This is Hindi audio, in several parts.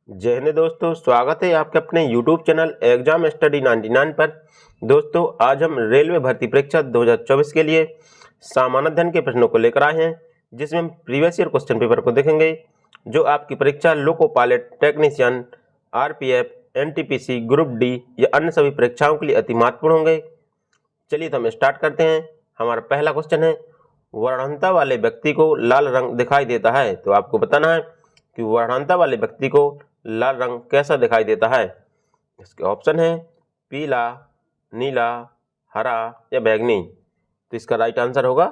जय हिंद दोस्तों, स्वागत है आपके अपने YouTube चैनल एग्जाम स्टडी 99 पर। दोस्तों, आज हम रेलवे भर्ती परीक्षा 2024 के लिए सामान्य अध्ययन के प्रश्नों को लेकर आए हैं, जिसमें हम प्रीवियस ईयर क्वेश्चन पेपर को देखेंगे जो आपकी परीक्षा loco pilot technician, RPF, NTPC, group D या अन्य सभी परीक्षाओं के लिए अति महत्वपूर्ण होंगे। चलिए तो हम स्टार्ट करते हैं। हमारा पहला क्वेश्चन है, वर्णनता वाले व्यक्ति को लाल रंग दिखाई देता है। तो आपको बताना है कि वर्णनता वाले व्यक्ति को लाल रंग कैसा दिखाई देता है। इसके ऑप्शन है पीला, नीला, हरा या बैंगनी। तो इसका राइट आंसर होगा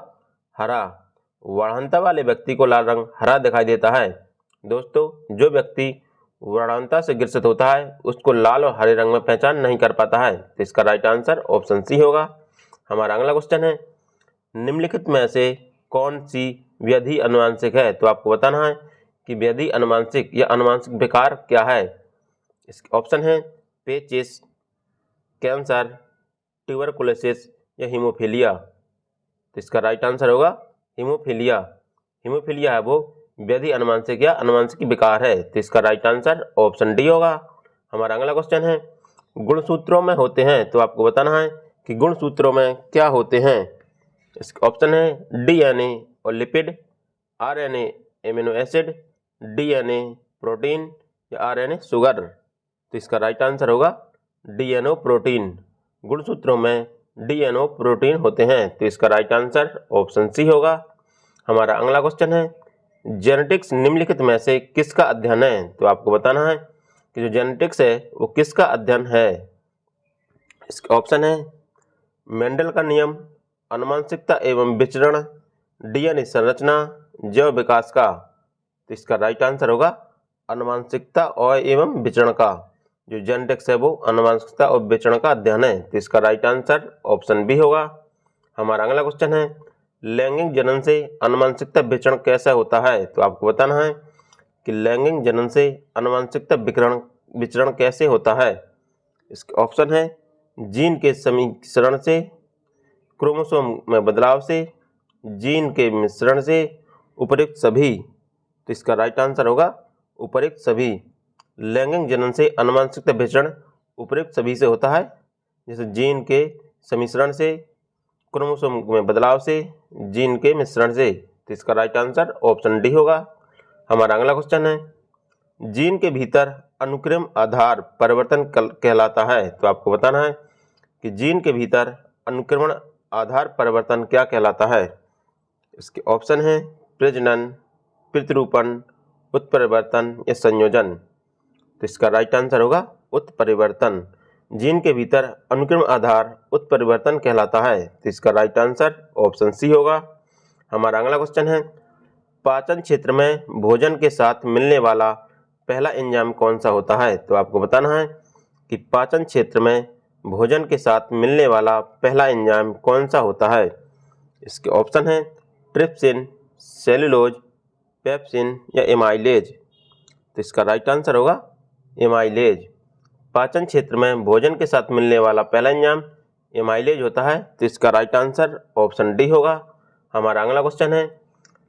हरा। वर्णनता वाले व्यक्ति को लाल रंग हरा दिखाई देता है। दोस्तों, जो व्यक्ति वर्णनता से ग्रसित होता है उसको लाल और हरे रंग में पहचान नहीं कर पाता है। तो इसका राइट आंसर ऑप्शन सी होगा। हमारा अगला क्वेश्चन है, निम्नलिखित में से कौन सी व्याधि अनुवांशिक है। तो आपको बताना है कि व्याधि अनुवांशिक या अनुवांशिक विकार क्या है। इसके ऑप्शन है पेचिस, कैंसर, ट्यूबरकुलोसिस या हीमोफीलिया। तो इसका राइट आंसर होगा हीमोफीलिया। हीमोफीलिया है वो व्याधि अनुवांशिक या अनुवांशिक विकार है। तो इसका राइट आंसर ऑप्शन डी होगा। हमारा अगला क्वेश्चन है, गुणसूत्रों में होते हैं। तो आपको बताना है कि गुणसूत्रों में क्या होते हैं। इसका ऑप्शन है DNA और lipid, RNA amino acid, DNA protein या RNA शुगर। तो इसका राइट आंसर होगा DNA प्रोटीन। गुणसूत्रों में DNA प्रोटीन होते हैं। तो इसका राइट आंसर ऑप्शन सी होगा। हमारा अगला क्वेश्चन है, जेनेटिक्स निम्नलिखित में से किसका अध्ययन है। तो आपको बताना है कि जो जेनेटिक्स है वो किसका अध्ययन है। इसका ऑप्शन है मेंडल का नियम, अनुवांशिकता एवं विचरण, DNA संरचना, जैव विकास का। तो इसका राइट आंसर होगा अनुवांशिकता और एवं विचरण का। जो जेनेटिक्स है वो अनुवांशिकता और विचरण का अध्ययन है। तो इसका राइट आंसर ऑप्शन बी होगा। हमारा अगला क्वेश्चन है, लैंगिक जनन से अनुवांशिकता विचरण कैसा होता है। तो आपको बताना है कि लैंगिक जनन से अनुवांशिकता विचरण कैसे होता है। इसके ऑप्शन है जीन के समीकरण से, क्रोमोसोम में बदलाव से, जीन के मिश्रण से, उपयुक्त सभी। तो इसका राइट आंसर होगा उपयुक्त सभी। लैंगिक जनन से अनुवांशिकता विचरण उपयुक्त सभी से होता है, जैसे जीन के सम्मिश्रण से, क्रोमोसोम में बदलाव से, जीन के मिश्रण से। तो इसका राइट आंसर ऑप्शन डी होगा। हमारा अगला क्वेश्चन है, जीन के भीतर अनुक्रम आधार परिवर्तन कहलाता है। तो आपको बताना है कि जीन के भीतर अनुक्रमण आधार परिवर्तन क्या कहलाता है। इसके ऑप्शन है प्रजनन, प्रतिरूपण, उत्परिवर्तन या संयोजन। तो इसका राइट आंसर होगा उत्परिवर्तन। जीन के भीतर अनुक्रम आधार उत्परिवर्तन कहलाता है। तो इसका राइट आंसर ऑप्शन सी होगा। हमारा अगला क्वेश्चन है, पाचन क्षेत्र में भोजन के साथ मिलने वाला पहला एंजाइम कौन सा होता है। तो आपको बताना है कि पाचन क्षेत्र में भोजन के साथ मिलने वाला पहला एंजाइम कौन सा होता है। इसके ऑप्शन है ट्रिप्सिन, सेलुलोज, पेप्सिन या एमाइलेज। तो इसका राइट आंसर होगा एमाइलेज। पाचन क्षेत्र में भोजन के साथ मिलने वाला पहला एंजाइम एमाइलेज होता है। तो इसका राइट आंसर ऑप्शन डी होगा। हमारा अगला क्वेश्चन है,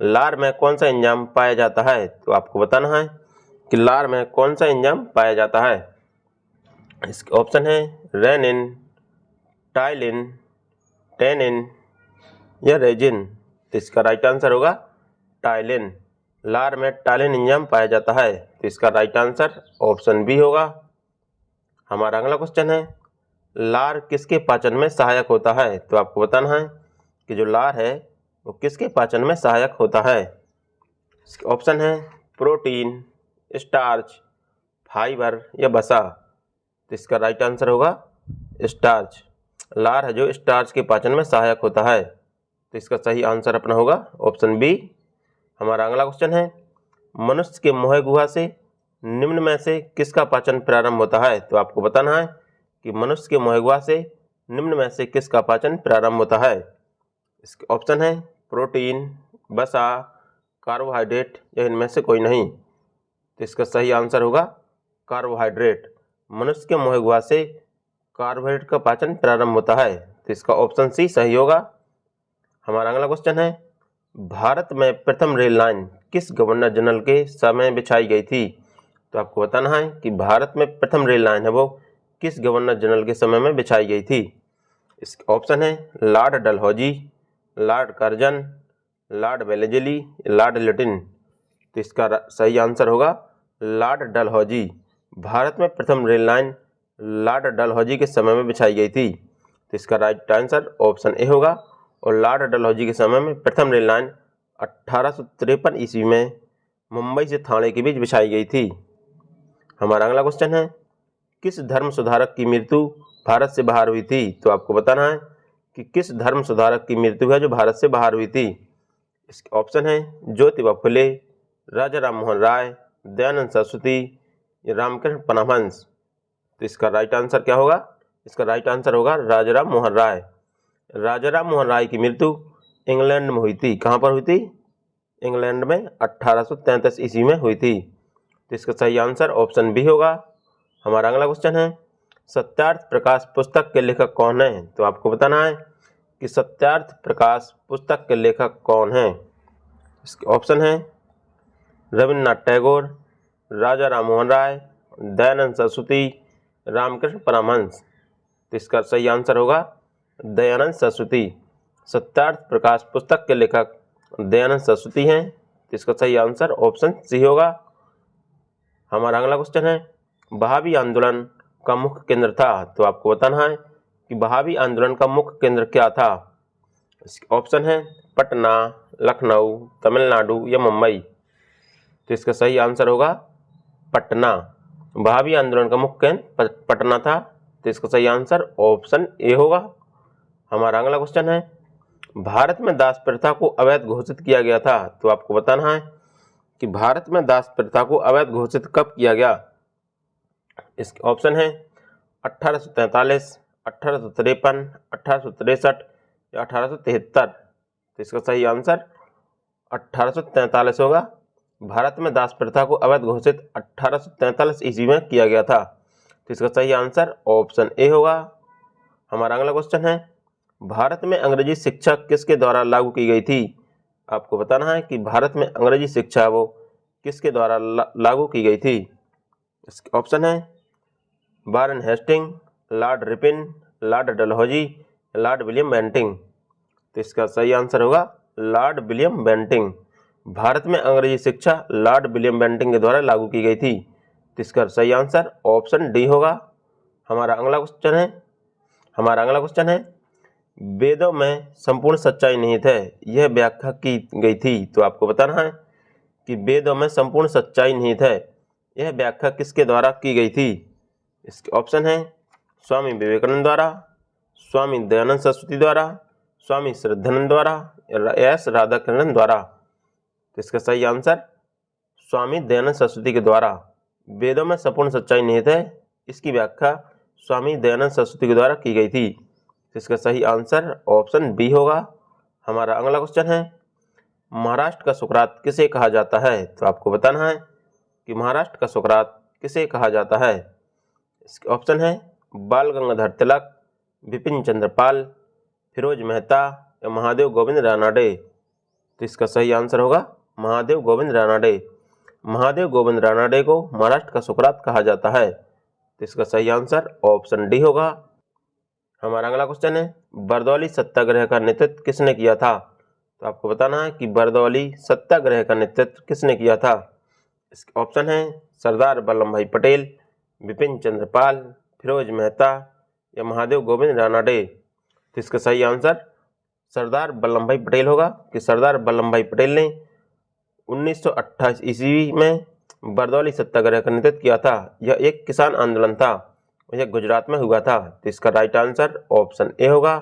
लार में कौन सा एंजाइम पाया जाता है। तो आपको बताना है कि लार में कौन सा एंजाइम पाया जाता है। इसके ऑप्शन है रेनिन, टाइलिन, टेनिन या रेजिन। तो इसका राइट आंसर होगा टाइलिन। लार में टाइलिन एंजाइम पाया जाता है। तो इसका राइट आंसर ऑप्शन बी होगा। हमारा अगला क्वेश्चन है, लार किसके पाचन में सहायक होता है। तो आपको बताना है कि जो लार है वो किसके पाचन में सहायक होता है। इसके ऑप्शन है प्रोटीन, स्टार्च, फाइबर या वसा। तो इसका राइट आंसर होगा स्टार्च। लार है जो स्टार्च के पाचन में सहायक होता है। तो इसका सही आंसर अपना होगा ऑप्शन बी। हमारा अगला क्वेश्चन है, मनुष्य के मुंह गुहा से निम्न में से किसका पाचन प्रारंभ होता है। तो आपको बताना है कि मनुष्य के मुंह गुहा से निम्न में से किसका पाचन प्रारंभ होता है। इसके ऑप्शन है प्रोटीन, वसा, कार्बोहाइड्रेट या इनमें से कोई नहीं। तो इसका सही आंसर होगा कार्बोहाइड्रेट। मनुष्य के मुंह गुहा से कार्बोहाइड्रेट का पाचन प्रारंभ होता है। तो इसका ऑप्शन सी सही होगा। हमारा अगला क्वेश्चन है, भारत में प्रथम रेल लाइन किस गवर्नर जनरल के समय बिछाई गई थी। तो आपको बताना है कि भारत में प्रथम रेल लाइन है वो किस गवर्नर जनरल के समय में बिछाई गई थी। इसके ऑप्शन है Lord Dalhousie, Lord Curzon, Lord Wellesley, Lord Latin. तो इसका सही आंसर होगा लॉर्ड डलहौजी। भारत में प्रथम रेल लाइन लॉर्ड डलहौजी के समय में बिछाई गई थी। तो इसका राइट आंसर ऑप्शन ए होगा। और लॉर्ड डलहौजी के समय में प्रथम रेल लाइन 1853 ईस्वी में मुंबई से थाने के बीच बिछाई गई थी। हमारा अगला क्वेश्चन है किस धर्म सुधारक की मृत्यु भारत से बाहर हुई थी। तो आपको बताना है कि किस धर्म सुधारक की मृत्यु है जो भारत से बाहर हुई थी। इसके ऑप्शन है ज्योतिबा फुले, राजा राम मोहन राय, दयानंद सरस्वती, रामकृष्ण परमहंस। तो इसका राइट आंसर क्या होगा? इसका राइट आंसर होगा राजा राम मोहन राय। राजा राम मोहन राय की मृत्यु इंग्लैंड में हुई थी। कहाँ पर हुई थी? इंग्लैंड में 1833 ईस्वी में हुई थी। तो इसका सही आंसर ऑप्शन बी होगा। हमारा अगला क्वेश्चन है सत्यार्थ प्रकाश पुस्तक के लेखक कौन है। तो आपको बताना है कि सत्यार्थ प्रकाश पुस्तक के लेखक कौन है। इसके ऑप्शन है रविन्द्रनाथ टैगोर, राजा राम मोहन राय, दयानंद सरस्वती, रामकृष्ण परमहंस। तो इसका सही आंसर होगा दयानंद सरस्वती। सत्यार्थ प्रकाश पुस्तक के लेखक दयानंद सरस्वती हैं। तो इसका सही आंसर ऑप्शन सी होगा। हमारा अगला क्वेश्चन है वहाबी आंदोलन का मुख्य केंद्र था। तो आपको बताना है कि वहाबी आंदोलन का मुख्य केंद्र क्या था। इसके ऑप्शन है पटना, लखनऊ, तमिलनाडु या मुंबई। तो इसका सही आंसर होगा पटना। वहाबी आंदोलन का मुख्य केंद्र पटना था। तो इसका सही आंसर ऑप्शन ए होगा। हमारा अगला क्वेश्चन है भारत में दास प्रथा को अवैध घोषित किया गया था। तो आपको बताना है कि भारत में दास प्रथा को अवैध घोषित कब किया गया। इसके ऑप्शन है 1843, 1853, 1863 या 1873। तो इसका सही आंसर 1843 होगा। भारत में दास प्रथा को अवैध घोषित 1843 ईस्वी में किया गया था। तो इसका सही आंसर ऑप्शन ए होगा। हमारा अगला क्वेश्चन है भारत में अंग्रेजी शिक्षा किसके द्वारा लागू की गई थी। आपको बताना है कि भारत में अंग्रेजी शिक्षा वो किसके द्वारा लागू की गई थी। इसके ऑप्शन है Warren Hastings, Lord Ripon, Lord Dalhousie, Lord William Bentinck. तो इसका सही आंसर होगा लॉर्ड विलियम बेंटिंग। भारत में अंग्रेजी शिक्षा लॉर्ड विलियम बेंटिंग के द्वारा लागू की गई थी। तो इसका सही आंसर ऑप्शन डी होगा। हमारा अगला क्वेश्चन है वेदों में संपूर्ण सच्चाई निहित है, यह व्याख्या की गई थी। तो आपको बताना है कि वेदों में संपूर्ण सच्चाई निहित है, यह व्याख्या किसके द्वारा की गई थी। इसके ऑप्शन है स्वामी विवेकानंद द्वारा, स्वामी दयानंद सरस्वती द्वारा, स्वामी श्रद्धानंद द्वारा, एस राधाकृष्णन द्वारा। तो इसका सही आंसर स्वामी दयानंद सरस्वती के द्वारा। वेदों में संपूर्ण सच्चाई निहित है, इसकी व्याख्या स्वामी दयानंद सरस्वती के द्वारा की गई थी। इसका सही आंसर ऑप्शन बी होगा। हमारा अगला क्वेश्चन है महाराष्ट्र का सुकरात किसे कहा जाता है। तो आपको बताना है कि महाराष्ट्र का सुकरात किसे कहा जाता है। इसके ऑप्शन है बाल गंगाधर तिलक, बिपिन चंद्र पाल, फिरोज मेहता या महादेव गोविंद रानाडे। तो इसका सही आंसर होगा महादेव गोविंद रानाडे। महादेव गोविंद रानाडे को महाराष्ट्र का सुकरात कहा जाता है। तो इसका सही आंसर ऑप्शन डी होगा। हमारा अगला क्वेश्चन है बरदौली सत्याग्रह का नेतृत्व किसने किया था। तो आपको बताना है कि बरदौली सत्याग्रह का नेतृत्व किसने किया था। इसके ऑप्शन है सरदार वल्लभ भाई पटेल, बिपिन चंद्र पाल, फिरोज मेहता या महादेव गोविंद रानाडे। तो इसका सही आंसर सरदार वल्लभ भाई पटेल होगा कि सरदार वल्लभ भाई पटेल ने 1928 ईस्वी में बरदौली सत्याग्रह का नेतृत्व किया था। यह एक किसान आंदोलन था, यह गुजरात में हुआ था। तो इसका राइट आंसर ऑप्शन ए होगा।